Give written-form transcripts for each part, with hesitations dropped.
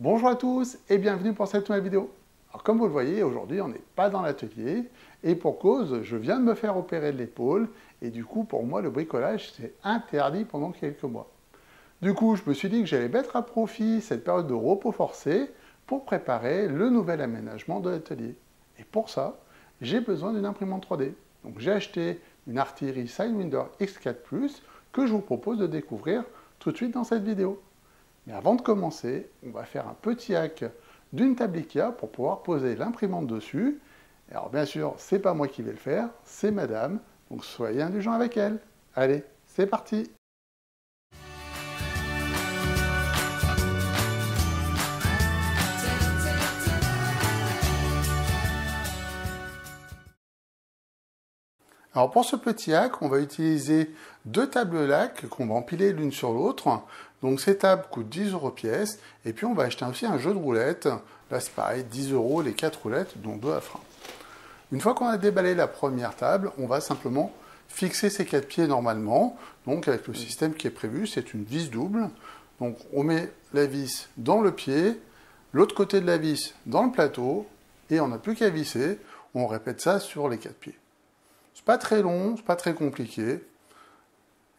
Bonjour à tous et bienvenue pour cette nouvelle vidéo. Alors comme vous le voyez, aujourd'hui on n'est pas dans l'atelier et pour cause, je viens de me faire opérer de l'épaule et du coup pour moi le bricolage c'est interdit pendant quelques mois. Du coup je me suis dit que j'allais mettre à profit cette période de repos forcé pour préparer le nouvel aménagement de l'atelier. Et pour ça, j'ai besoin d'une imprimante 3D. Donc j'ai acheté une Artillery Sidewinder X4+, que je vous propose de découvrir tout de suite dans cette vidéo. Mais avant de commencer, on va faire un petit hack d'une table Ikea pour pouvoir poser l'imprimante dessus. Alors bien sûr, c'est pas moi qui vais le faire, c'est madame, donc soyez indulgents avec elle. Allez, c'est parti! Alors pour ce petit hack, on va utiliser deux tables lac qu'on va empiler l'une sur l'autre. Donc ces tables coûtent 10 € pièce. Et puis on va acheter aussi un jeu de roulettes. Là c'est pareil, 10 € les 4 roulettes, dont 2 à frein. Une fois qu'on a déballé la première table, on va simplement fixer ces 4 pieds normalement. Donc avec le système qui est prévu, c'est une vis double. Donc on met la vis dans le pied, l'autre côté de la vis dans le plateau, et on n'a plus qu'à visser. On répète ça sur les 4 pieds. C'est pas très long, c'est pas très compliqué,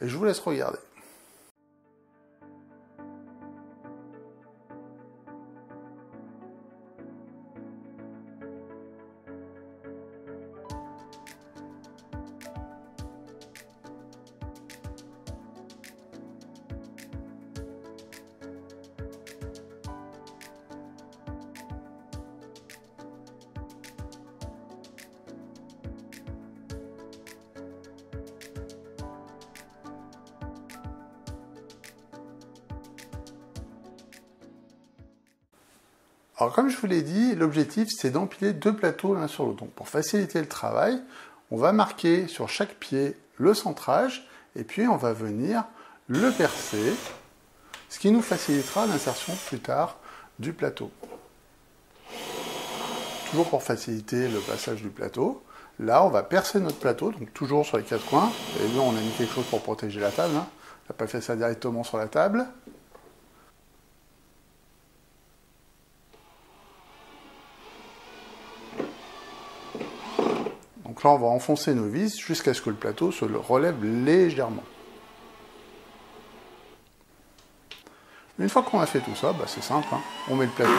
et je vous laisse regarder. Alors comme je vous l'ai dit, l'objectif c'est d'empiler deux plateaux l'un sur l'autre. Donc pour faciliter le travail, on va marquer sur chaque pied le centrage et puis on va venir le percer, ce qui nous facilitera l'insertion plus tard du plateau. Toujours pour faciliter le passage du plateau, là on va percer notre plateau, donc toujours sur les quatre coins. Et là on a mis quelque chose pour protéger la table, hein. On n'a pas fait ça directement sur la table. Donc là, on va enfoncer nos vis jusqu'à ce que le plateau se relève légèrement. Une fois qu'on a fait tout ça, c'est simple, hein. On met le plateau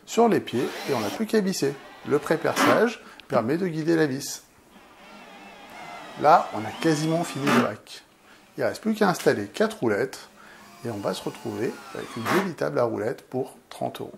sur les pieds et on n'a plus qu'à visser. Le pré-perçage permet de guider la vis. Là, on a quasiment fini le hack. Il ne reste plus qu'à installer 4 roulettes et on va se retrouver avec une jolie table à roulettes pour 30 €.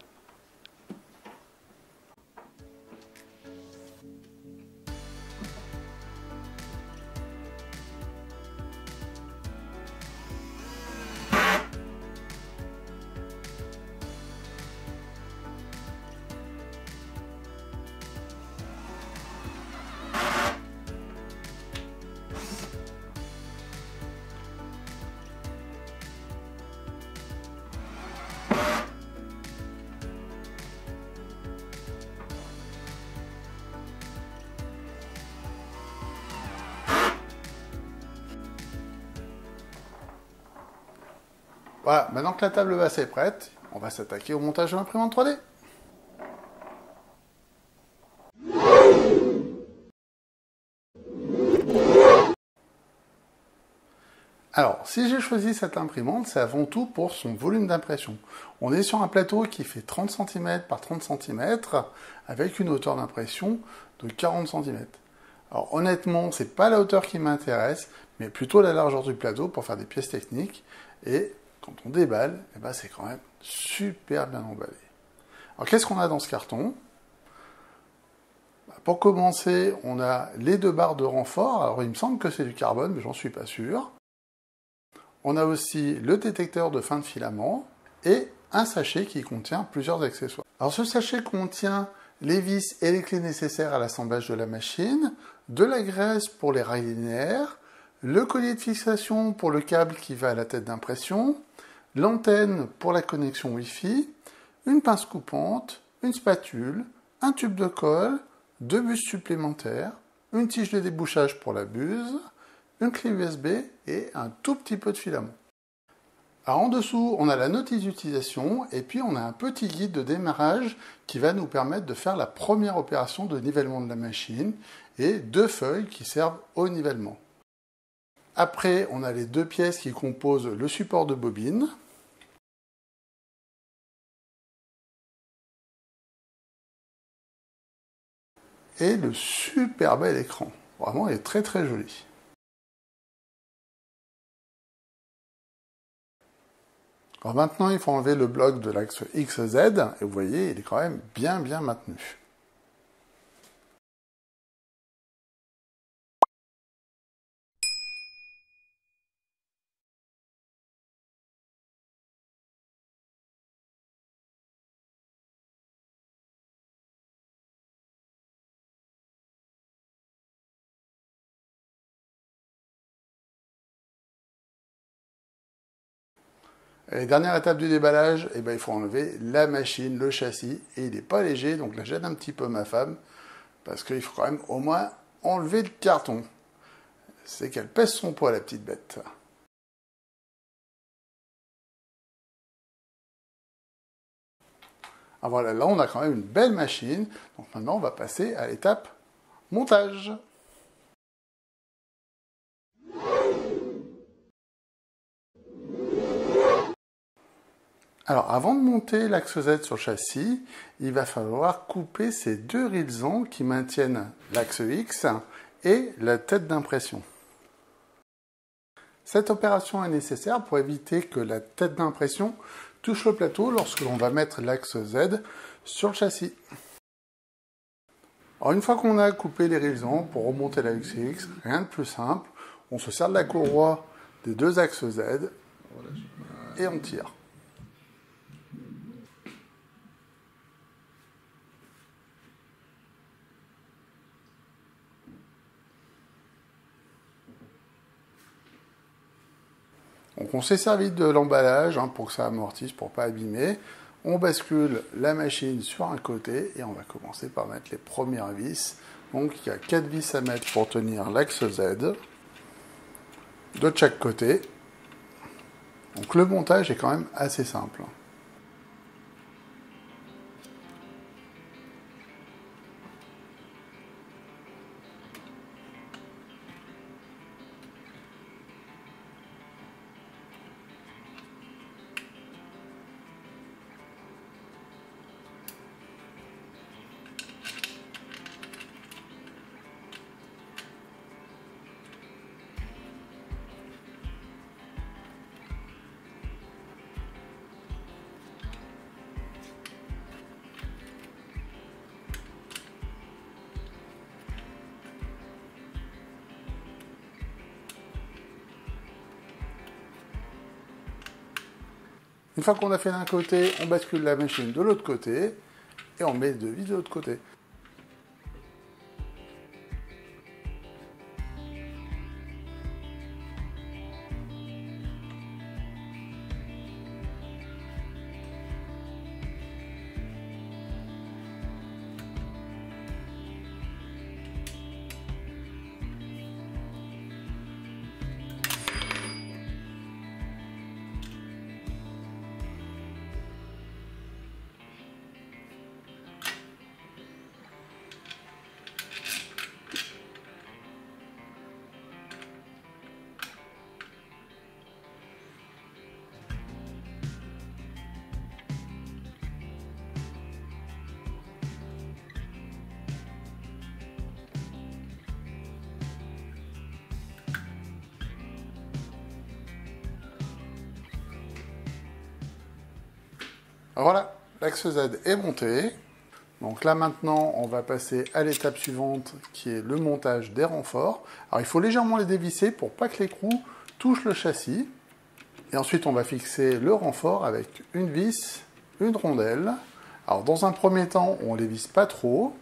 Voilà, maintenant que la table basse est prête, on va s'attaquer au montage de l'imprimante 3D. Alors, si j'ai choisi cette imprimante, c'est avant tout pour son volume d'impression. On est sur un plateau qui fait 30 cm par 30 cm, avec une hauteur d'impression de 40 cm. Alors honnêtement, c'est pas la hauteur qui m'intéresse, mais plutôt la largeur du plateau pour faire des pièces techniques. Et quand on déballe, c'est quand même super bien emballé. Alors qu'est-ce qu'on a dans ce carton? Pour commencer, on a les deux barres de renfort. Alors il me semble que c'est du carbone, mais j'en suis pas sûr. On a aussi le détecteur de fin de filament et un sachet qui contient plusieurs accessoires. Alors ce sachet contient les vis et les clés nécessaires à l'assemblage de la machine, de la graisse pour les rails linéaires, le collier de fixation pour le câble qui va à la tête d'impression, l'antenne pour la connexion Wi-Fi, une pince coupante, une spatule, un tube de colle, deux buses supplémentaires, une tige de débouchage pour la buse, une clé USB et un tout petit peu de filament. Alors en dessous, on a la notice d'utilisation et puis on a un petit guide de démarrage qui va nous permettre de faire la première opération de nivellement de la machine et 2 feuilles qui servent au nivellement. Après, on a les 2 pièces qui composent le support de bobine. Et le super bel écran. Vraiment, il est très très joli. Alors maintenant, il faut enlever le bloc de l'axe XZ, et vous voyez, il est quand même bien maintenu. Et dernière étape du déballage, eh ben, il faut enlever la machine, le châssis, et il n'est pas léger, donc là j'aide un petit peu ma femme, parce qu'il faut quand même au moins enlever le carton. C'est qu'elle pèse son poids, la petite bête. Ah voilà, là on a quand même une belle machine, donc maintenant on va passer à l'étape montage. Alors, avant de monter l'axe Z sur le châssis, il va falloir couper ces 2 rillesons qui maintiennent l'axe X et la tête d'impression. Cette opération est nécessaire pour éviter que la tête d'impression touche le plateau lorsque l'on va mettre l'axe Z sur le châssis. Alors, une fois qu'on a coupé les rillesons pour remonter l'axe X, rien de plus simple, on se sert de la courroie des 2 axes Z et on tire. Donc on s'est servi de l'emballage pour que ça amortisse, pour ne pas abîmer. On bascule la machine sur un côté et on va commencer par mettre les premières vis. Donc il y a 4 vis à mettre pour tenir l'axe Z de chaque côté. Donc le montage est quand même assez simple. Une fois qu'on a fait d'un côté, on bascule la machine de l'autre côté et on met 2 vis de l'autre côté. Voilà, l'axe Z est monté. Donc là maintenant, on va passer à l'étape suivante qui est le montage des renforts. Alors il faut légèrement les dévisser pour pas que l'écrou touche le châssis. Et ensuite, on va fixer le renfort avec une vis, une rondelle. Alors dans un premier temps, on ne les visse pas trop.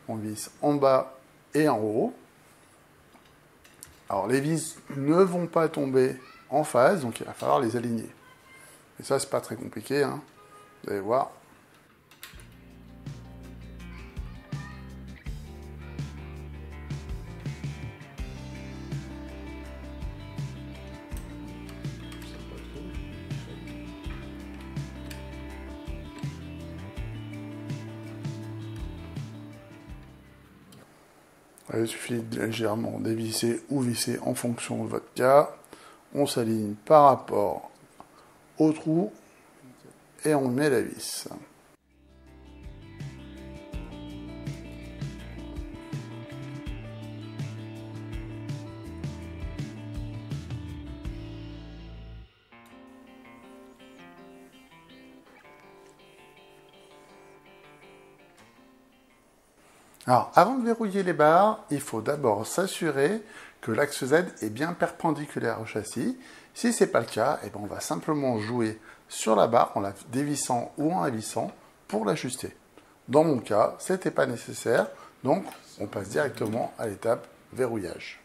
On visse en bas et en haut. Alors les vis ne vont pas tomber en phase, donc il va falloir les aligner. Et ça, c'est pas très compliqué, hein. Vous allez voir. Il suffit de légèrement dévisser ou visser en fonction de votre cas. On s'aligne par rapport au trou et on met la vis. Alors, avant de verrouiller les barres, il faut d'abord s'assurer que l'axe Z est bien perpendiculaire au châssis. Si ce n'est pas le cas, eh ben on va simplement jouer sur la barre en la dévissant ou en la vissant pour l'ajuster. Dans mon cas, ce n'était pas nécessaire, donc on passe directement à l'étape verrouillage.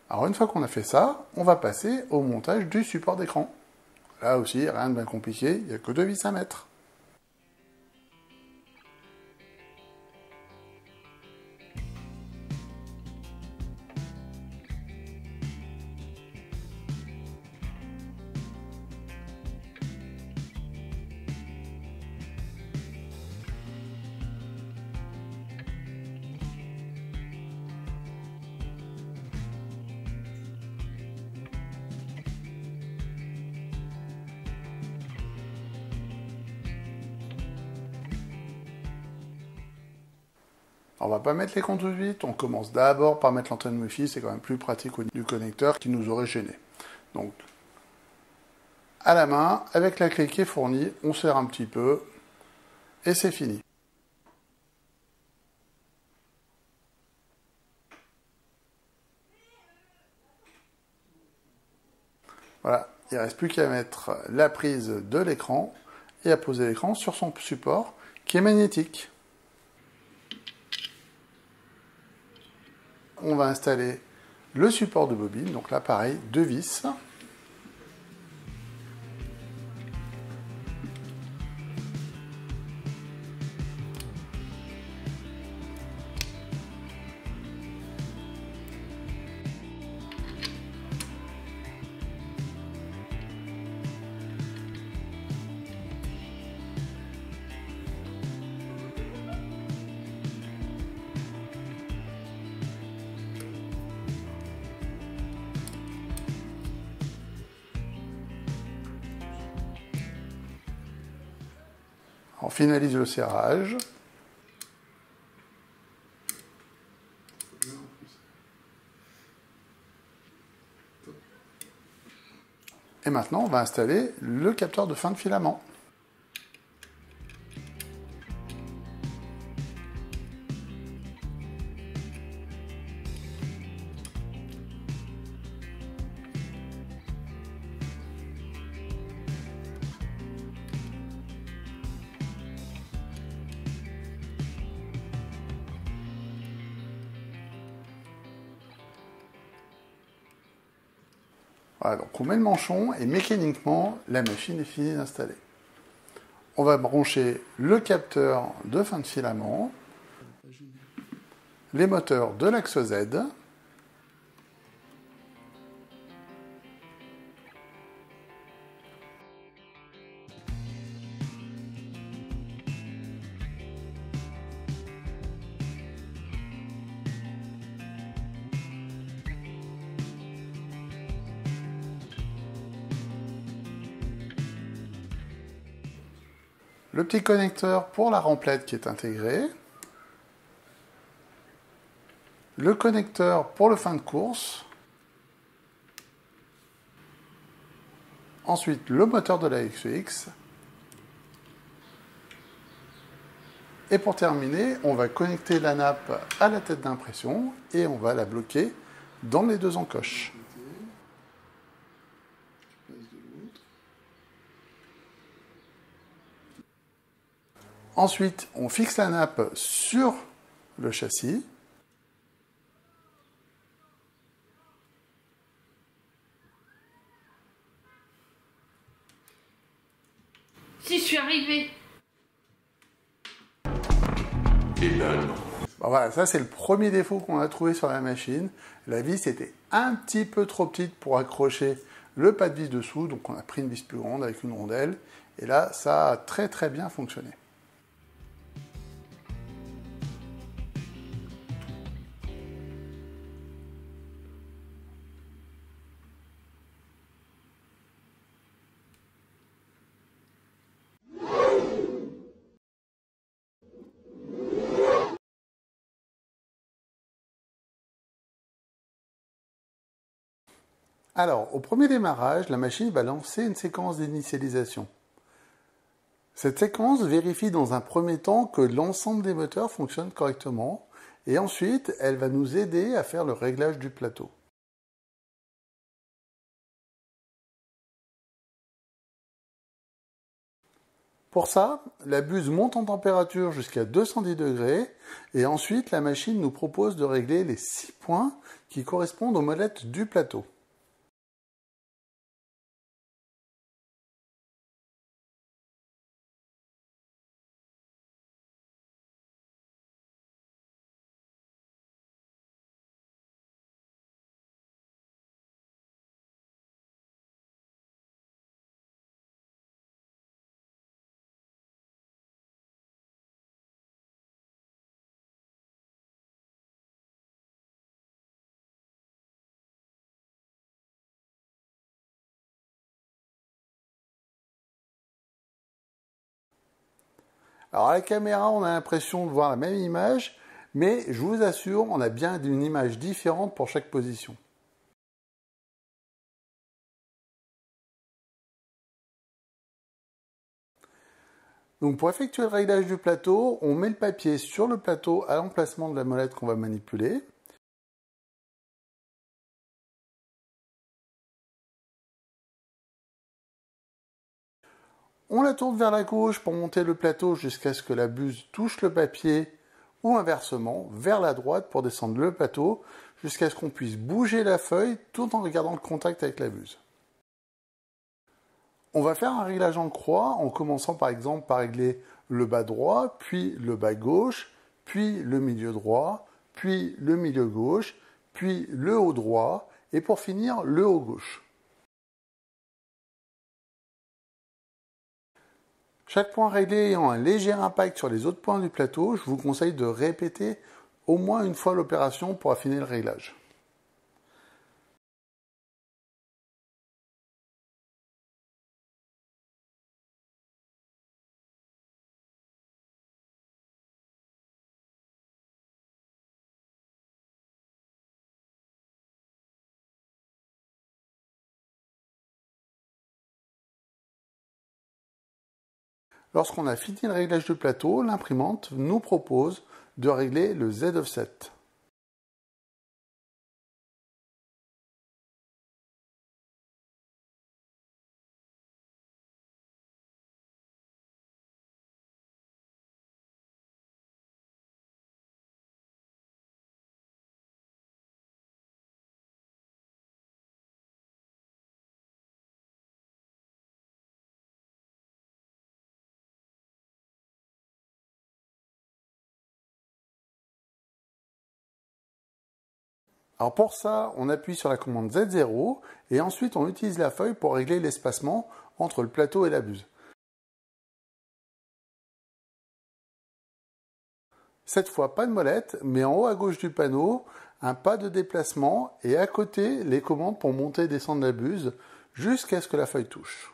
Alors une fois qu'on a fait ça, on va passer au montage du support d'écran. Là aussi, rien de bien compliqué, il n'y a que 2 vis à mettre. On va pas mettre l'écran tout de suite, on commence d'abord par mettre l'antenne Wi-Fi, c'est quand même plus pratique au niveau du connecteur qui nous aurait gêné. Donc, à la main, avec la clé qui est fournie, on serre un petit peu, et c'est fini. Voilà, il ne reste plus qu'à mettre la prise de l'écran et à poser l'écran sur son support qui est magnétique. On va installer le support de bobine, donc là pareil, 2 vis. On finalise le serrage. Et maintenant, on va installer le capteur de fin de filament. Voilà, donc on met le manchon et mécaniquement, la machine est finie d'installer. On va brancher le capteur de fin de filament, les moteurs de l'axe Z, le petit connecteur pour la remplette qui est intégré, le connecteur pour le fin de course, ensuite le moteur de la XEX, et pour terminer, on va connecter la nappe à la tête d'impression et on va la bloquer dans les 2 encoches. Ensuite, on fixe la nappe sur le châssis. Si je suis arrivée. Et ben non. Bon, voilà, ça c'est le premier défaut qu'on a trouvé sur la machine. La vis était un petit peu trop petite pour accrocher le pas de vis dessous, donc on a pris une vis plus grande avec une rondelle. Et là, ça a très très bien fonctionné. Alors, au premier démarrage, la machine va lancer une séquence d'initialisation. Cette séquence vérifie dans un premier temps que l'ensemble des moteurs fonctionne correctement et ensuite, elle va nous aider à faire le réglage du plateau. Pour ça, la buse monte en température jusqu'à 210 degrés et ensuite la machine nous propose de régler les 6 points qui correspondent aux molettes du plateau. Alors à la caméra, on a l'impression de voir la même image, mais je vous assure, on a bien une image différente pour chaque position. Donc pour effectuer le réglage du plateau, on met le papier sur le plateau à l'emplacement de la molette qu'on va manipuler. On la tourne vers la gauche pour monter le plateau jusqu'à ce que la buse touche le papier ou inversement vers la droite pour descendre le plateau jusqu'à ce qu'on puisse bouger la feuille tout en regardant le contact avec la buse. On va faire un réglage en croix en commençant par exemple par régler le bas droit, puis le bas gauche, puis le milieu droit, puis le milieu gauche, puis le haut droit et pour finir le haut gauche. Chaque point réglé ayant un léger impact sur les autres points du plateau, je vous conseille de répéter au moins une fois l'opération pour affiner le réglage. Lorsqu'on a fini le réglage du plateau, l'imprimante nous propose de régler le Z-offset. Alors pour ça, on appuie sur la commande Z0 et ensuite on utilise la feuille pour régler l'espacement entre le plateau et la buse. Cette fois, pas de molette, mais en haut à gauche du panneau, un pas de déplacement et à côté, les commandes pour monter et descendre la buse jusqu'à ce que la feuille touche.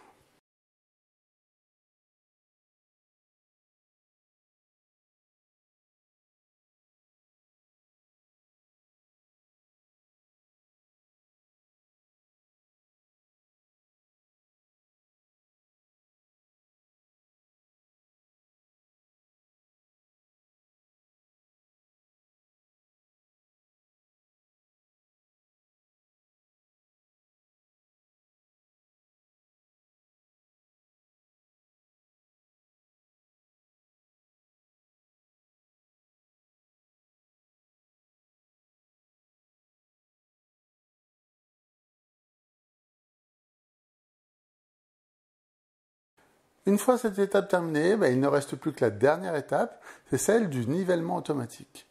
Une fois cette étape terminée, il ne reste plus que la dernière étape, c'est celle du nivellement automatique.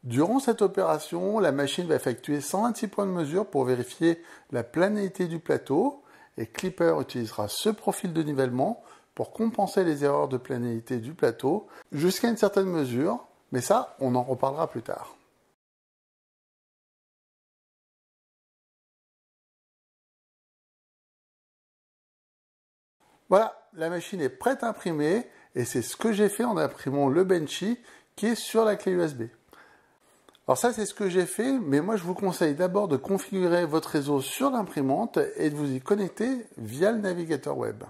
Durant cette opération, la machine va effectuer 126 points de mesure pour vérifier la planéité du plateau et Clipper utilisera ce profil de nivellement pour compenser les erreurs de planéité du plateau jusqu'à une certaine mesure, mais ça, on en reparlera plus tard. Voilà, la machine est prête à imprimer et c'est ce que j'ai fait en imprimant le Benchy qui est sur la clé USB. Alors ça, c'est ce que j'ai fait, mais moi je vous conseille d'abord de configurer votre réseau sur l'imprimante et de vous y connecter via le navigateur web.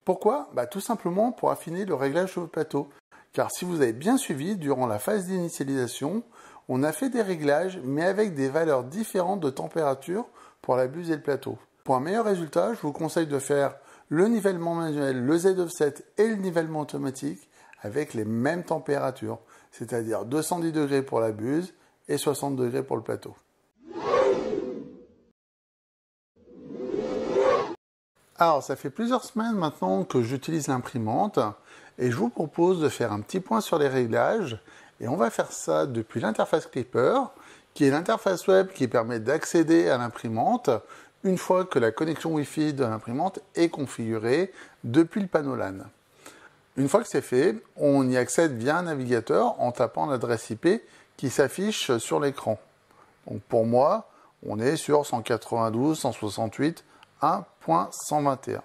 Pourquoi ? Tout simplement pour affiner le réglage de votre plateau. Car si vous avez bien suivi, durant la phase d'initialisation, on a fait des réglages, mais avec des valeurs différentes de température pour la buse et le plateau. Pour un meilleur résultat, je vous conseille de faire le nivellement manuel, le Z-offset et le nivellement automatique avec les mêmes températures, c'est-à-dire 210 degrés pour la buse et 60 degrés pour le plateau. Alors, ça fait plusieurs semaines maintenant que j'utilise l'imprimante et je vous propose de faire un petit point sur les réglages et on va faire ça depuis l'interface Clipper qui est l'interface web qui permet d'accéder à l'imprimante une fois que la connexion Wi-Fi de l'imprimante est configurée depuis le panneau LAN. Une fois que c'est fait, on y accède via un navigateur en tapant l'adresse IP qui s'affiche sur l'écran. Donc pour moi, on est sur 192.168.1.121.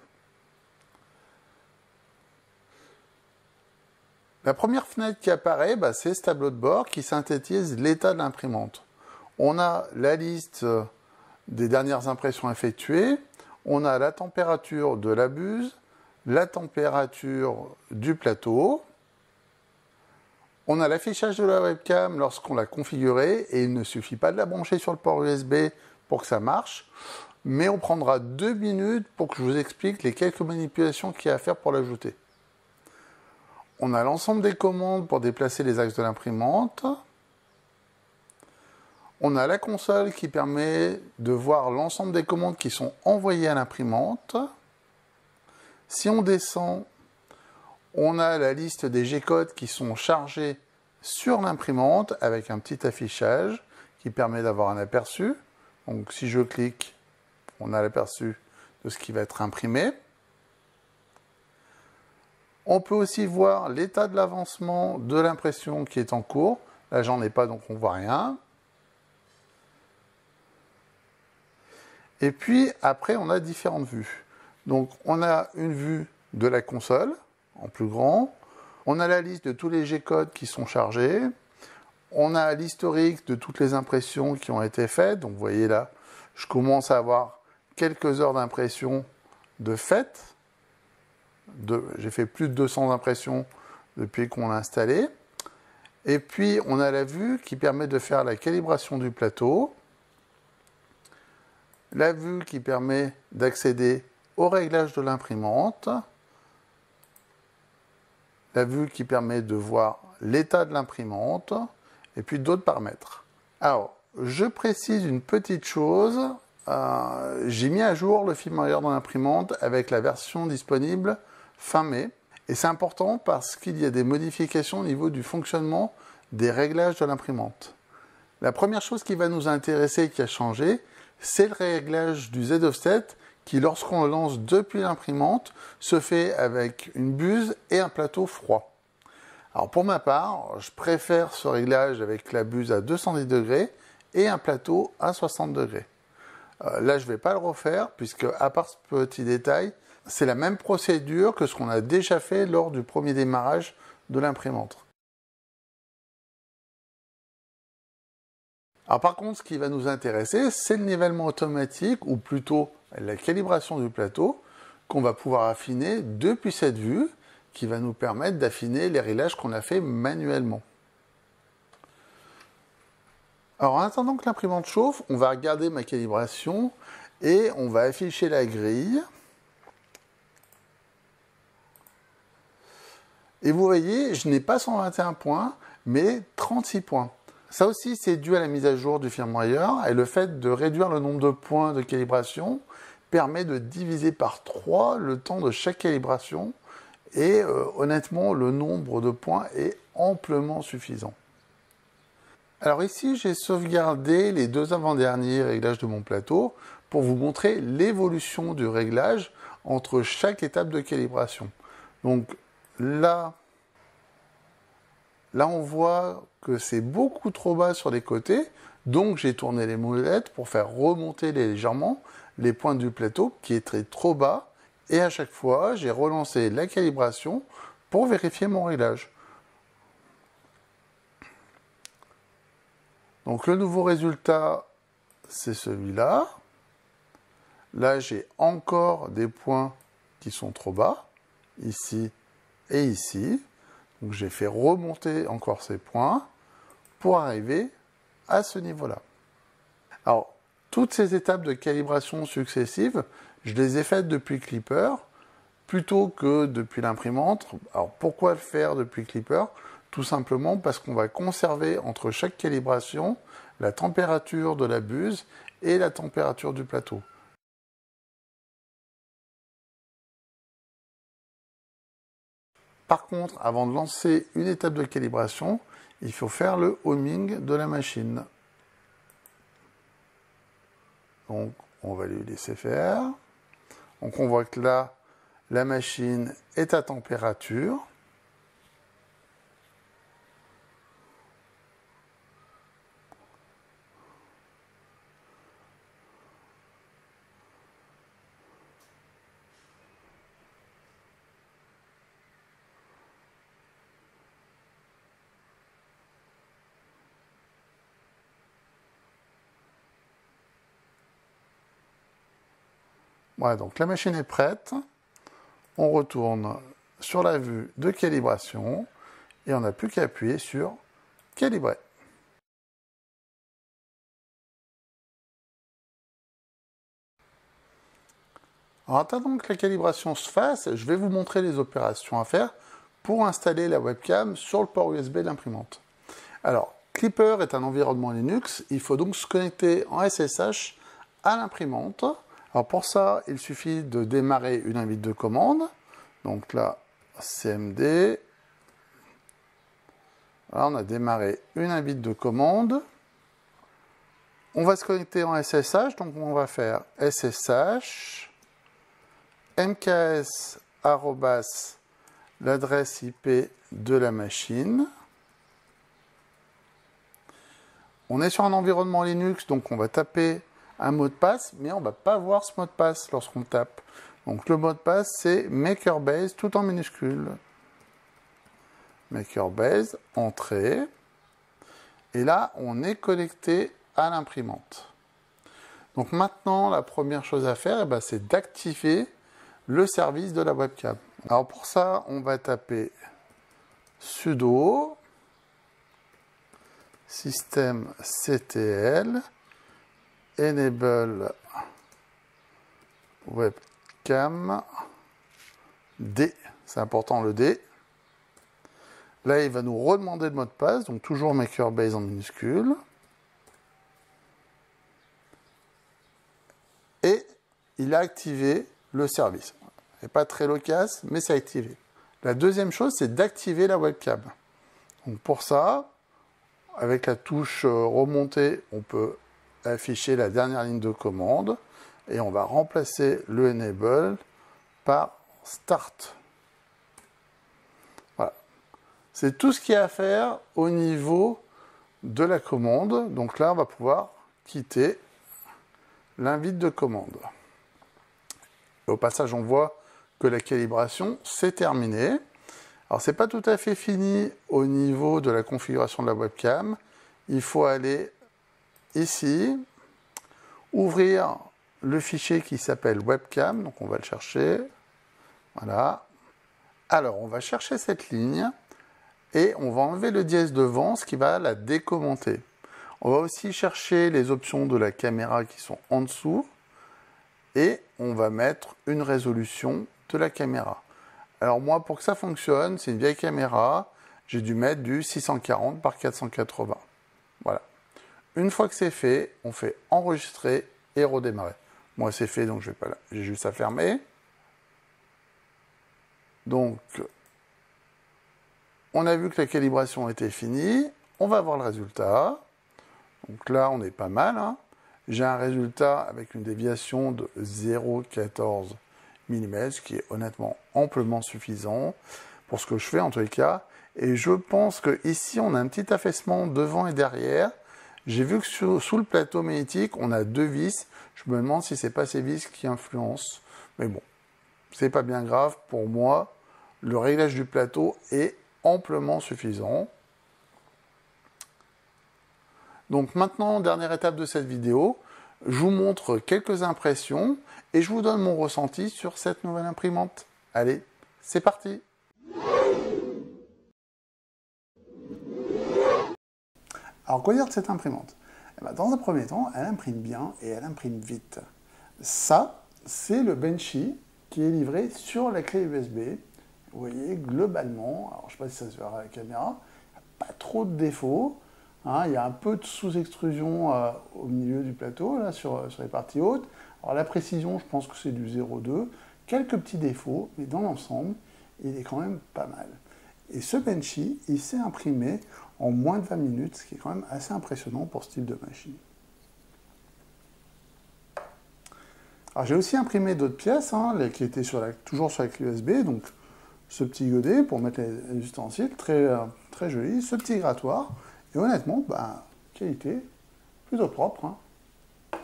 La première fenêtre qui apparaît, c'est ce tableau de bord qui synthétise l'état de l'imprimante. On a la liste des dernières impressions effectuées, on a la température de la buse, la température du plateau, on a l'affichage de la webcam lorsqu'on l'a configurée et il ne suffit pas de la brancher sur le port USB pour que ça marche, mais on prendra 2 minutes pour que je vous explique les quelques manipulations qu'il y a à faire pour l'ajouter. On a l'ensemble des commandes pour déplacer les axes de l'imprimante. On a la console qui permet de voir l'ensemble des commandes qui sont envoyées à l'imprimante. Si on descend, on a la liste des G-codes qui sont chargés sur l'imprimante avec un petit affichage qui permet d'avoir un aperçu. Donc si je clique, on a l'aperçu de ce qui va être imprimé. On peut aussi voir l'état de l'avancement de l'impression qui est en cours. Là, j'en ai pas, donc on voit rien. Et puis, après, on a différentes vues. Donc, on a une vue de la console, en plus grand. On a la liste de tous les G-codes qui sont chargés. On a l'historique de toutes les impressions qui ont été faites. Donc, vous voyez là, je commence à avoir quelques heures d'impression de faites. J'ai fait plus de 200 impressions depuis qu'on l'a installé. Et puis, on a la vue qui permet de faire la calibration du plateau. La vue qui permet d'accéder au réglage de l'imprimante. La vue qui permet de voir l'état de l'imprimante. Et puis d'autres paramètres. Alors, je précise une petite chose. J'ai mis à jour le firmware de l'imprimante avec la version disponible fin mai. Et c'est important parce qu'il y a des modifications au niveau du fonctionnement des réglages de l'imprimante. La première chose qui va nous intéresser et qui a changé, c'est le réglage du Z-offset qui, lorsqu'on le lance depuis l'imprimante, se fait avec une buse et un plateau froid. Alors pour ma part, je préfère ce réglage avec la buse à 210 degrés et un plateau à 60 degrés. Là, je ne vais pas le refaire puisque, à part ce petit détail, c'est la même procédure que ce qu'on a déjà fait lors du premier démarrage de l'imprimante. Alors par contre, ce qui va nous intéresser, c'est le nivellement automatique, ou plutôt la calibration du plateau, qu'on va pouvoir affiner depuis cette vue, qui va nous permettre d'affiner les réglages qu'on a fait manuellement. Alors en attendant que l'imprimante chauffe, on va regarder ma calibration et on va afficher la grille. Et vous voyez, je n'ai pas 121 points, mais 36 points. Ça aussi, c'est dû à la mise à jour du firmware et le fait de réduire le nombre de points de calibration permet de diviser par 3 le temps de chaque calibration et honnêtement, le nombre de points est amplement suffisant. Alors ici, j'ai sauvegardé les 2 avant-derniers réglages de mon plateau pour vous montrer l'évolution du réglage entre chaque étape de calibration. Donc là, on voit que c'est beaucoup trop bas sur les côtés. Donc j'ai tourné les molettes pour faire remonter légèrement les pointes du plateau qui étaient trop bas. Et à chaque fois, j'ai relancé la calibration pour vérifier mon réglage. Donc le nouveau résultat, c'est celui-là. Là, j'ai encore des points qui sont trop bas, ici et ici. Donc j'ai fait remonter encore ces points pour arriver à ce niveau-là. Alors, toutes ces étapes de calibration successives, je les ai faites depuis Klipper plutôt que depuis l'imprimante. Alors, pourquoi le faire depuis Klipper? Tout simplement parce qu'on va conserver entre chaque calibration la température de la buse et la température du plateau. Par contre, avant de lancer une étape de calibration, il faut faire le homing de la machine. Donc, on va lui laisser faire. Donc, on voit que là, la machine est à température. Voilà, donc la machine est prête. On retourne sur la vue de calibration et on n'a plus qu'à appuyer sur calibrer. En attendant que la calibration se fasse, je vais vous montrer les opérations à faire pour installer la webcam sur le port USB de l'imprimante. Alors, Klipper est un environnement Linux, il faut donc se connecter en SSH à l'imprimante. Alors pour ça, il suffit de démarrer une invite de commande. Donc là, CMD. Là, on a démarré une invite de commande. On va se connecter en SSH, donc on va faire SSH mks l'adresse IP de la machine. On est sur un environnement Linux, donc on va taper un mot de passe, mais on ne va pas voir ce mot de passe lorsqu'on tape. Donc le mot de passe, c'est MakerBase, tout en minuscule. MakerBase, entrée. Et là, on est connecté à l'imprimante. Donc maintenant, la première chose à faire, c'est d'activer le service de la webcam. Alors pour ça, on va taper sudo systemctl enable webcam D. C'est important le D. Là, il va nous redemander le mot de passe, donc toujours MakerBase en minuscule. Et il a activé le service. C'est pas très loquace, mais c'est activé. La deuxième chose, c'est d'activer la webcam. Donc pour ça, avec la touche remontée, on peut afficher la dernière ligne de commande et on va remplacer le enable par start. Voilà. C'est tout ce qu'il y a à faire au niveau de la commande. Donc là, on va pouvoir quitter l'invite de commande. Et au passage, on voit que la calibration s'est terminée. Alors, c'est pas tout à fait fini au niveau de la configuration de la webcam. Il faut aller ici, ouvrir le fichier qui s'appelle webcam. Donc, on va le chercher. Voilà. Alors, on va chercher cette ligne et on va enlever le dièse devant, ce qui va la décommenter. On va aussi chercher les options de la caméra qui sont en dessous et on va mettre une résolution de la caméra. Alors moi, pour que ça fonctionne, c'est une vieille caméra, j'ai dû mettre du 640 par 480. Voilà. Une fois que c'est fait, on fait enregistrer et redémarrer. Moi, c'est fait, donc je vais pas là. J'ai juste à fermer. Donc, on a vu que la calibration était finie. On va voir le résultat. Donc là, on est pas mal. Hein. J'ai un résultat avec une déviation de 0,14 mm, ce qui est honnêtement amplement suffisant pour ce que je fais en tous les cas. Et je pense que ici on a un petit affaissement devant et derrière. J'ai vu que sous le plateau magnétique, on a 2 vis. Je me demande si c'est pas ces vis qui influencent. Mais bon, c'est pas bien grave. Pour moi, le réglage du plateau est amplement suffisant. Donc maintenant, dernière étape de cette vidéo, je vous montre quelques impressions et je vous donne mon ressenti sur cette nouvelle imprimante. Allez, c'est parti! Alors, quoi dire de cette imprimante? Eh bien, dans un premier temps, elle imprime bien et elle imprime vite. Ça, c'est le Benchy qui est livré sur la clé USB. Vous voyez, globalement, alors je ne sais pas si ça se verra à la caméra, pas trop de défauts. Hein, il y a un peu de sous-extrusion au milieu du plateau, là, sur les parties hautes. Alors la précision, je pense que c'est du 0,2. Quelques petits défauts, mais dans l'ensemble, il est quand même pas mal. Et ce Benchy, il s'est imprimé en moins de 20 minutes, ce qui est quand même assez impressionnant pour ce type de machine. Alors j'ai aussi imprimé d'autres pièces, hein, qui étaient toujours sur la clé USB, donc ce petit godet pour mettre les ustensiles, très joli, ce petit grattoir, et honnêtement, qualité plutôt propre. Hein. Je ne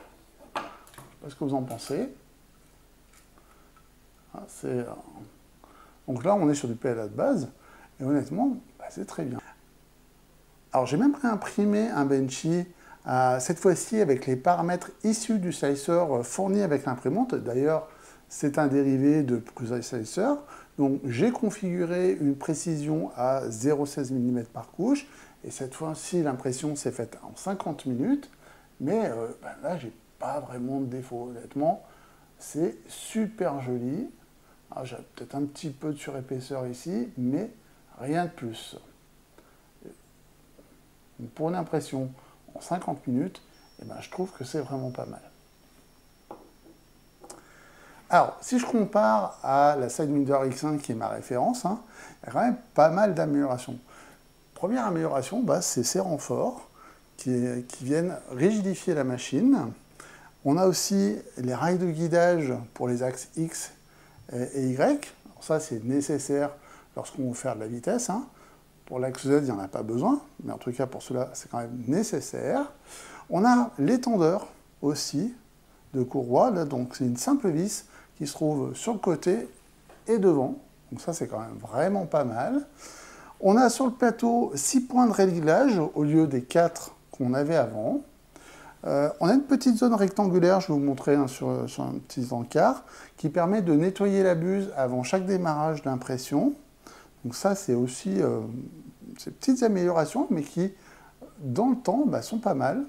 sais pas ce que vous en pensez. Ah, donc là, on est sur du PLA de base, et honnêtement, c'est très bien. Alors j'ai même réimprimé un Benchy, cette fois-ci avec les paramètres issus du slicer fourni avec l'imprimante. D'ailleurs, c'est un dérivé de Prusa Slicer. Donc j'ai configuré une précision à 0,16 mm par couche. Et cette fois-ci, l'impression s'est faite en 50 minutes. Mais là, j'ai pas vraiment de défaut, honnêtement. C'est super joli. J'ai peut-être un petit peu de surépaisseur ici, mais rien de plus. Pour une impression en 50 minutes, je trouve que c'est vraiment pas mal. Alors, si je compare à la Sidewinder X1 qui est ma référence, hein, il y a quand même pas mal d'améliorations. Première amélioration, c'est ces renforts qui viennent rigidifier la machine. On a aussi les rails de guidage pour les axes X et Y. Alors ça, c'est nécessaire lorsqu'on veut faire de la vitesse. Hein. Pour l'axe Z, il n'y en a pas besoin, mais en tout cas pour cela, c'est quand même nécessaire. On a l'étendeur aussi de courroie, là, donc c'est une simple vis qui se trouve sur le côté et devant. Donc ça, c'est quand même vraiment pas mal. On a sur le plateau 6 points de réglage au lieu des 4 qu'on avait avant. On a une petite zone rectangulaire, je vais vous montrer sur un petit encart, qui permet de nettoyer la buse avant chaque démarrage d'impression. Donc ça, c'est aussi ces petites améliorations, mais qui, dans le temps, sont pas mal.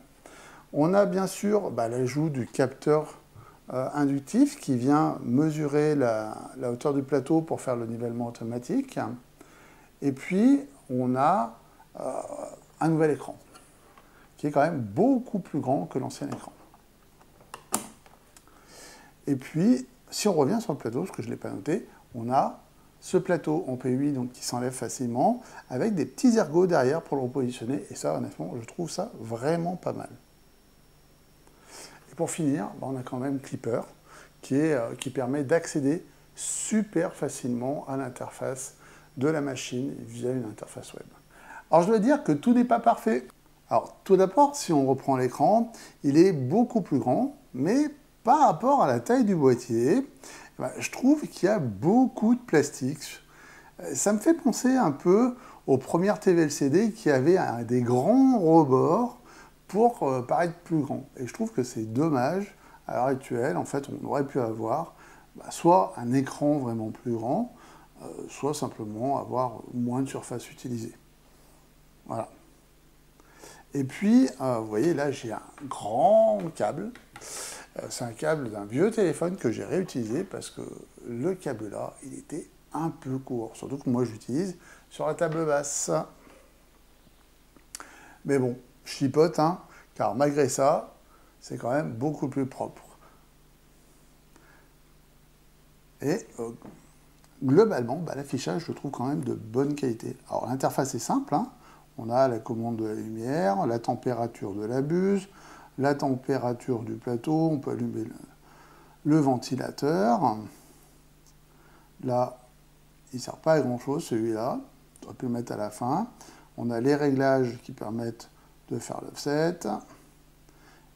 On a bien sûr l'ajout du capteur inductif qui vient mesurer la hauteur du plateau pour faire le nivellement automatique. Et puis, on a un nouvel écran, qui est quand même beaucoup plus grand que l'ancien écran. Et puis, si on revient sur le plateau, ce que je ne l'ai pas noté, on a ce plateau en P8 donc, qui s'enlève facilement, avec des petits ergots derrière pour le repositionner. Et ça, honnêtement, je trouve ça vraiment pas mal. Et pour finir, on a quand même Clipper, qui permet d'accéder super facilement à l'interface de la machine via une interface web. Alors, je dois dire que tout n'est pas parfait. Alors, tout d'abord, si on reprend l'écran, il est beaucoup plus grand, mais par rapport à la taille du boîtier, je trouve qu'il y a beaucoup de plastique. Ça me fait penser un peu aux premières TV LCD qui avaient des grands rebords pour paraître plus grand. Et je trouve que c'est dommage, à l'heure actuelle, en fait, on aurait pu avoir soit un écran vraiment plus grand, soit simplement avoir moins de surface utilisée. Voilà. Et puis, vous voyez, là, j'ai un grand câble. C'est un câble d'un vieux téléphone que j'ai réutilisé parce que le câble là, il était un peu court. Surtout que moi, j'utilise sur la table basse. Mais bon, je chipote, hein, car malgré ça, c'est quand même beaucoup plus propre. Et globalement, l'affichage, je le trouve quand même de bonne qualité. Alors, l'interface est simple, hein. On a la commande de la lumière, la température de la buse, la température du plateau, on peut allumer le ventilateur. Là, il ne sert pas à grand chose celui-là. J'aurais pu le mettre à la fin. On a les réglages qui permettent de faire l'offset.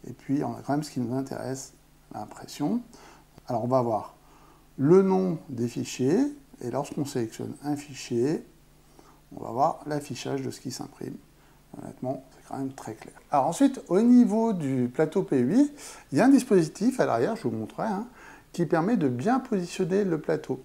Et puis, on a quand même ce qui nous intéresse, l'impression. Alors, on va voir le nom des fichiers. Et lorsqu'on sélectionne un fichier, on va voir l'affichage de ce qui s'imprime. Honnêtement, c'est quand même très clair. Alors ensuite, au niveau du plateau P8, il y a un dispositif à l'arrière, je vous montrerai, qui permet de bien positionner le plateau.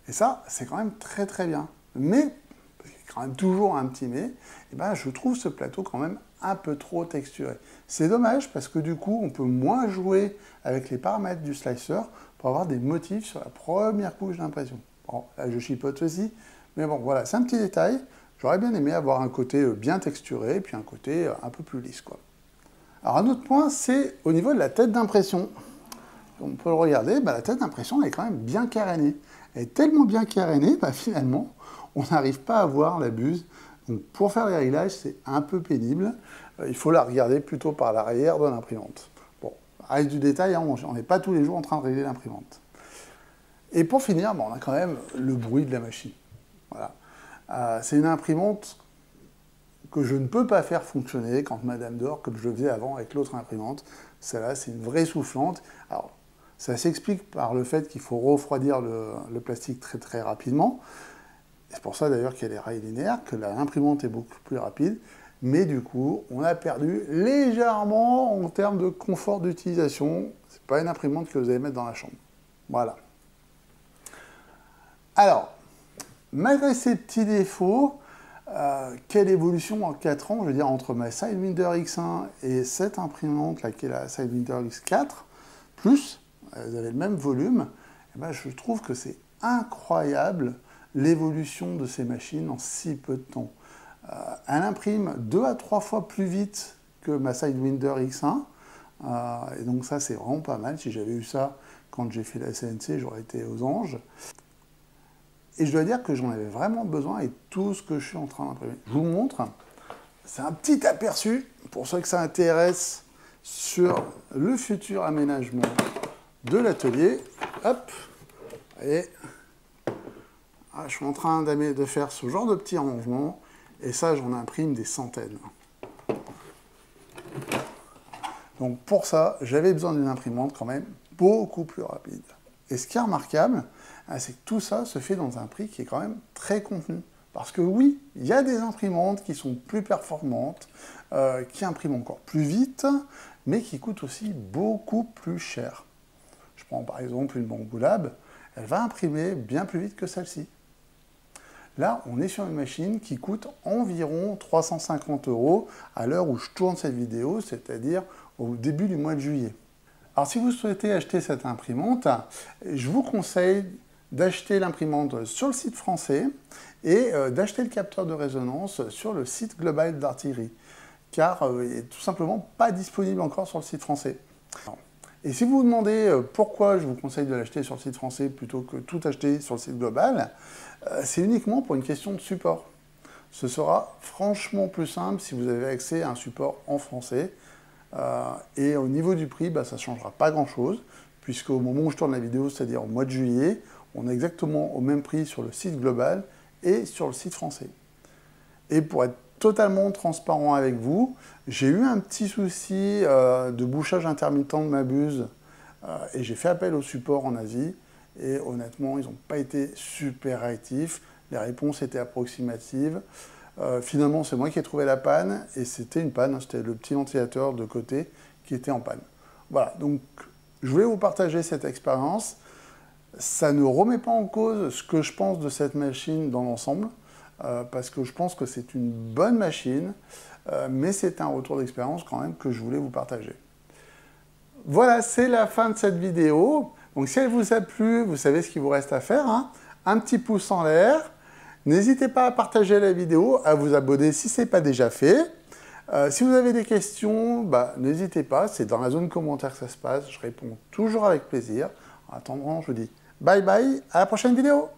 Et ça, c'est quand même très très bien. Mais, il y a quand même toujours un petit mais, et ben, je trouve ce plateau quand même un peu trop texturé. C'est dommage parce que du coup, on peut moins jouer avec les paramètres du slicer pour avoir des motifs sur la première couche d'impression. Bon, là je chipote aussi, mais bon, voilà, c'est un petit détail. J'aurais bien aimé avoir un côté bien texturé, puis un côté un peu plus lisse, quoi. Alors un autre point, c'est au niveau de la tête d'impression. On peut le regarder, la tête d'impression elle est quand même bien carénée. Elle est tellement bien carénée, finalement, on n'arrive pas à voir la buse. Donc pour faire les réglages, c'est un peu pénible. Il faut la regarder plutôt par l'arrière de l'imprimante. Bon, reste du détail, on n'est pas tous les jours en train de régler l'imprimante. Et pour finir, on a quand même le bruit de la machine. Voilà. C'est une imprimante que je ne peux pas faire fonctionner quand Madame dort, comme je le faisais avant avec l'autre imprimante. Celle-là, c'est une vraie soufflante. Alors, ça s'explique par le fait qu'il faut refroidir le plastique très très rapidement. C'est pour ça d'ailleurs qu'il y a des rails linéaires, que l'imprimante est beaucoup plus rapide. Mais du coup, on a perdu légèrement en termes de confort d'utilisation. Ce n'est pas une imprimante que vous allez mettre dans la chambre. Voilà. Alors, malgré ces petits défauts, quelle évolution en 4 ans, je veux dire, entre ma Sidewinder X1 et cette imprimante-là, qui est la Sidewinder X4, plus, vous avez le même volume, et je trouve que c'est incroyable l'évolution de ces machines en si peu de temps. Elle imprime 2 à 3 fois plus vite que ma Sidewinder X1, et donc ça c'est vraiment pas mal. Si j'avais eu ça quand j'ai fait la CNC, j'aurais été aux anges. Et je dois dire que j'en avais vraiment besoin avec tout ce que je suis en train d'imprimer. Je vous montre, c'est un petit aperçu pour ceux que ça intéresse sur le futur aménagement de l'atelier. Hop, vous voyez, je suis en train de faire ce genre de petits rangements, et ça j'en imprime des centaines. Donc pour ça, j'avais besoin d'une imprimante quand même beaucoup plus rapide. Et ce qui est remarquable, c'est que tout ça se fait dans un prix qui est quand même très contenu. Parce que oui, il y a des imprimantes qui sont plus performantes, qui impriment encore plus vite, mais qui coûtent aussi beaucoup plus cher. Je prends par exemple une Banggood Lab, elle va imprimer bien plus vite que celle-ci. Là, on est sur une machine qui coûte environ 350 € à l'heure où je tourne cette vidéo, c'est-à-dire au début du mois de juillet. Alors si vous souhaitez acheter cette imprimante, je vous conseille d'acheter l'imprimante sur le site français et d'acheter le capteur de résonance sur le site global d'Artillerie, car il n'est tout simplement pas disponible encore sur le site français. Et si vous vous demandez pourquoi je vous conseille de l'acheter sur le site français plutôt que tout acheter sur le site global, c'est uniquement pour une question de support. Ce sera franchement plus simple si vous avez accès à un support en français. Et au niveau du prix, ça ne changera pas grand-chose, puisqu'au moment où je tourne la vidéo, c'est-à-dire au mois de juillet, on est exactement au même prix sur le site global et sur le site français. Et pour être totalement transparent avec vous, j'ai eu un petit souci de bouchage intermittent de ma buse, et j'ai fait appel au support en Asie, et honnêtement, ils n'ont pas été super réactifs, les réponses étaient approximatives. Finalement, c'est moi qui ai trouvé la panne, et c'était une panne, c'était le petit ventilateur de côté qui était en panne. Voilà, donc je voulais vous partager cette expérience. Ça ne remet pas en cause ce que je pense de cette machine dans l'ensemble, parce que je pense que c'est une bonne machine, mais c'est un retour d'expérience quand même que je voulais vous partager. Voilà, c'est la fin de cette vidéo. Donc si elle vous a plu, vous savez ce qu'il vous reste à faire, un petit pouce en l'air. N'hésitez pas à partager la vidéo, à vous abonner si ce n'est pas déjà fait. Si vous avez des questions, n'hésitez pas, c'est dans la zone commentaire que ça se passe. Je réponds toujours avec plaisir. En attendant, je vous dis bye bye, à la prochaine vidéo.